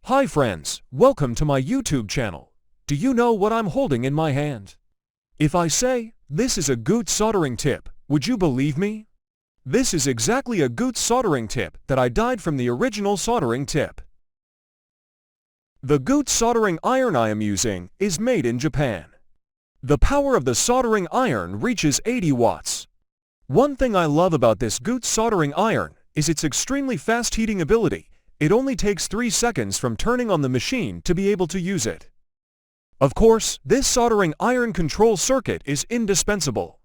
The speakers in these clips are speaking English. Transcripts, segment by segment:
Hi friends, welcome to my YouTube channel. Do you know what I'm holding in my hand? If I say, this is a Goot soldering tip, would you believe me? This is exactly a Goot soldering tip that I dyed from the original soldering tip. The Goot soldering iron I am using is made in Japan. The power of the soldering iron reaches 80 watts. One thing I love about this Goot soldering iron is its extremely fast heating ability. It only takes 3 seconds from turning on the machine to be able to use it. Of course, this soldering iron control circuit is indispensable.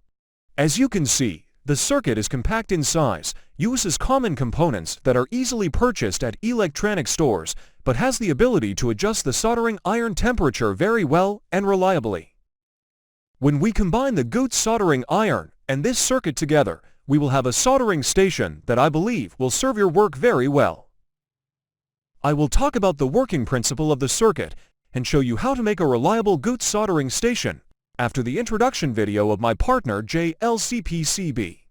As you can see, the circuit is compact in size, uses common components that are easily purchased at electronic stores, but has the ability to adjust the soldering iron temperature very well and reliably. When we combine the Goot soldering iron and this circuit together, we will have a soldering station that I believe will serve your work very well. I will talk about the working principle of the circuit and show you how to make a reliable Goot soldering station after the introduction video of my partner JLCPCB.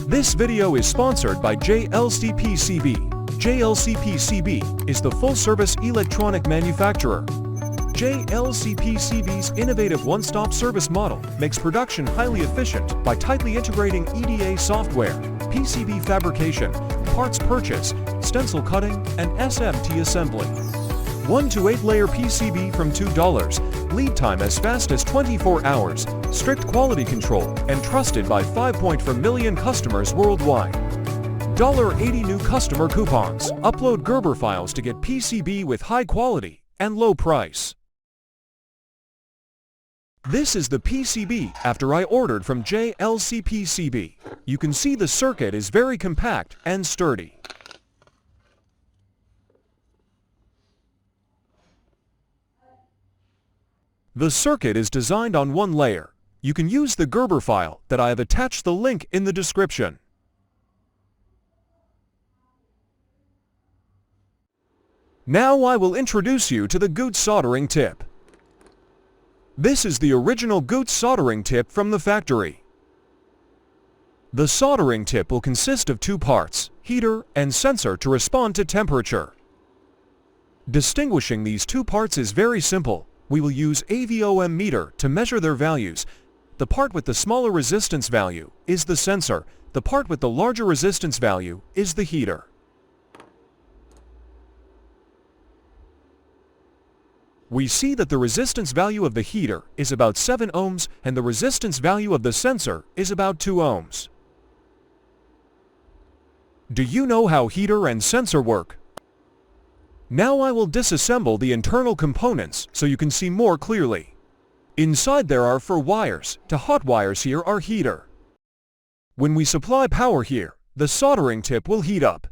This video is sponsored by JLCPCB. JLCPCB is the full-service electronic manufacturer. JLCPCB's innovative one-stop service model makes production highly efficient by tightly integrating EDA software, PCB fabrication, parts purchase, stencil cutting, and SMT assembly. 1 to 8 layer PCB from $2, lead time as fast as 24 hours, strict quality control, and trusted by 5.4 million customers worldwide. $80 new customer coupons. Upload Gerber files to get PCB with high quality and low price. This is the PCB after I ordered from JLCPCB. You can see the circuit is very compact and sturdy. The circuit is designed on one layer. You can use the Gerber file that I have attached the link in the description. Now I will introduce you to the Goot soldering tip. This is the original Goot soldering tip from the factory. The soldering tip will consist of 2 parts, heater and sensor to respond to temperature. Distinguishing these 2 parts is very simple. We will use AVOM meter to measure their values. The part with the smaller resistance value is the sensor. The part with the larger resistance value is the heater. We see that the resistance value of the heater is about 7 ohms and the resistance value of the sensor is about 2 ohms. Do you know how heater and sensor work? Now I will disassemble the internal components so you can see more clearly. Inside there are 4 wires. The hot wires here are heater. When we supply power here, the soldering tip will heat up.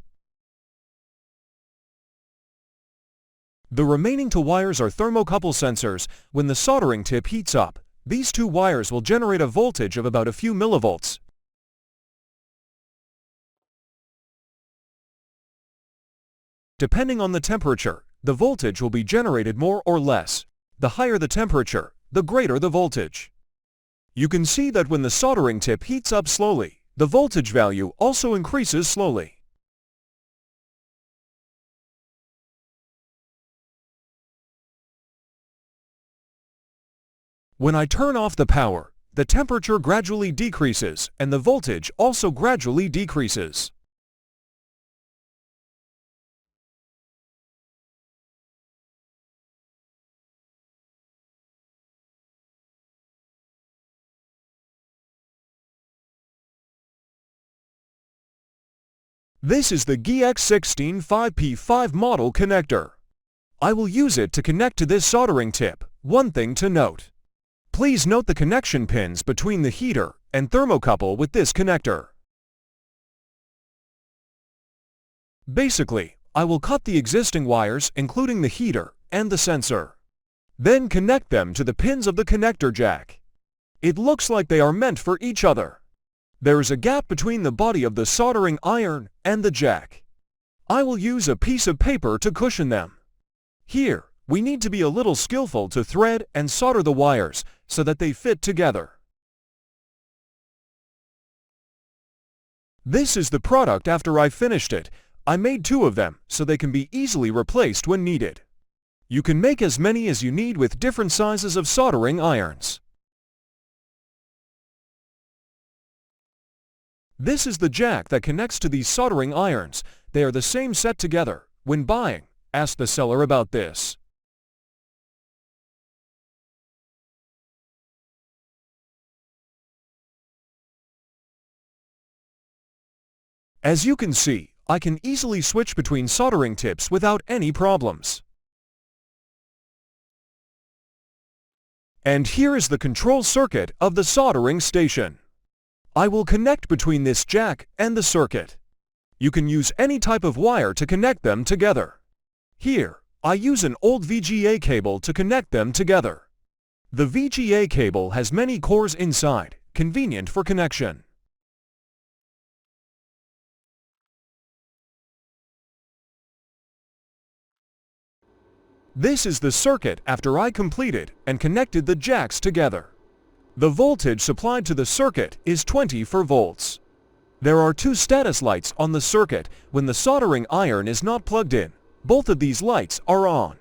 The remaining 2 wires are thermocouple sensors. When the soldering tip heats up, these 2 wires will generate a voltage of about a few millivolts. Depending on the temperature, the voltage will be generated more or less. The higher the temperature, the greater the voltage. You can see that when the soldering tip heats up slowly, the voltage value also increases slowly. When I turn off the power, the temperature gradually decreases and the voltage also gradually decreases. This is the GX16 5P5 model connector. I will use it to connect to this soldering tip. One thing to note. Please note the connection pins between the heater and thermocouple with this connector. Basically, I will cut the existing wires including the heater and the sensor. Then connect them to the pins of the connector jack. It looks like they are meant for each other. There is a gap between the body of the soldering iron and the jack. I will use a piece of paper to cushion them. Here, we need to be a little skillful to thread and solder the wires so that they fit together. This is the product after I finished it. I made 2 of them so they can be easily replaced when needed. You can make as many as you need with different sizes of soldering irons. This is the jack that connects to these soldering irons. They are the same set together. When buying, ask the seller about this. As you can see, I can easily switch between soldering tips without any problems. And here is the control circuit of the soldering station. I will connect between this jack and the circuit. You can use any type of wire to connect them together. Here, I use an old VGA cable to connect them together. The VGA cable has many cores inside, convenient for connection. This is the circuit after I completed and connected the jacks together. The voltage supplied to the circuit is 24 volts. There are 2 status lights on the circuit when the soldering iron is not plugged in. Both of these lights are on.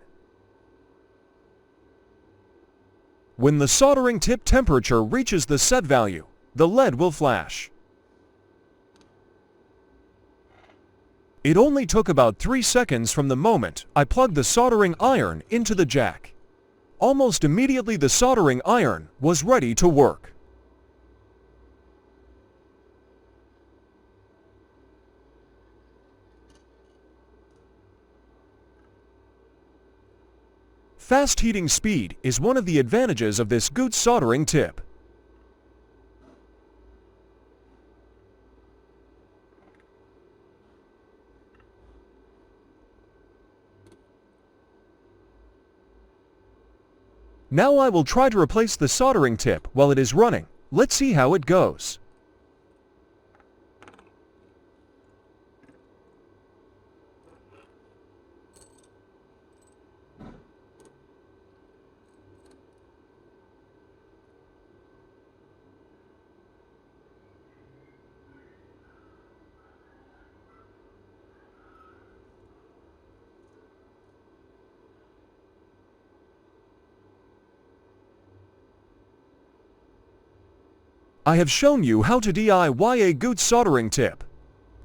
When the soldering tip temperature reaches the set value, the LED will flash. It only took about 3 seconds from the moment I plugged the soldering iron into the jack. Almost immediately the soldering iron was ready to work. Fast heating speed is one of the advantages of this Goot soldering tip. Now I will try to replace the soldering tip while it is running. Let's see how it goes. I have shown you how to DIY a Goot soldering tip.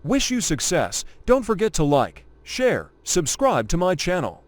Wish you success. Don't forget to like, share, subscribe to my channel.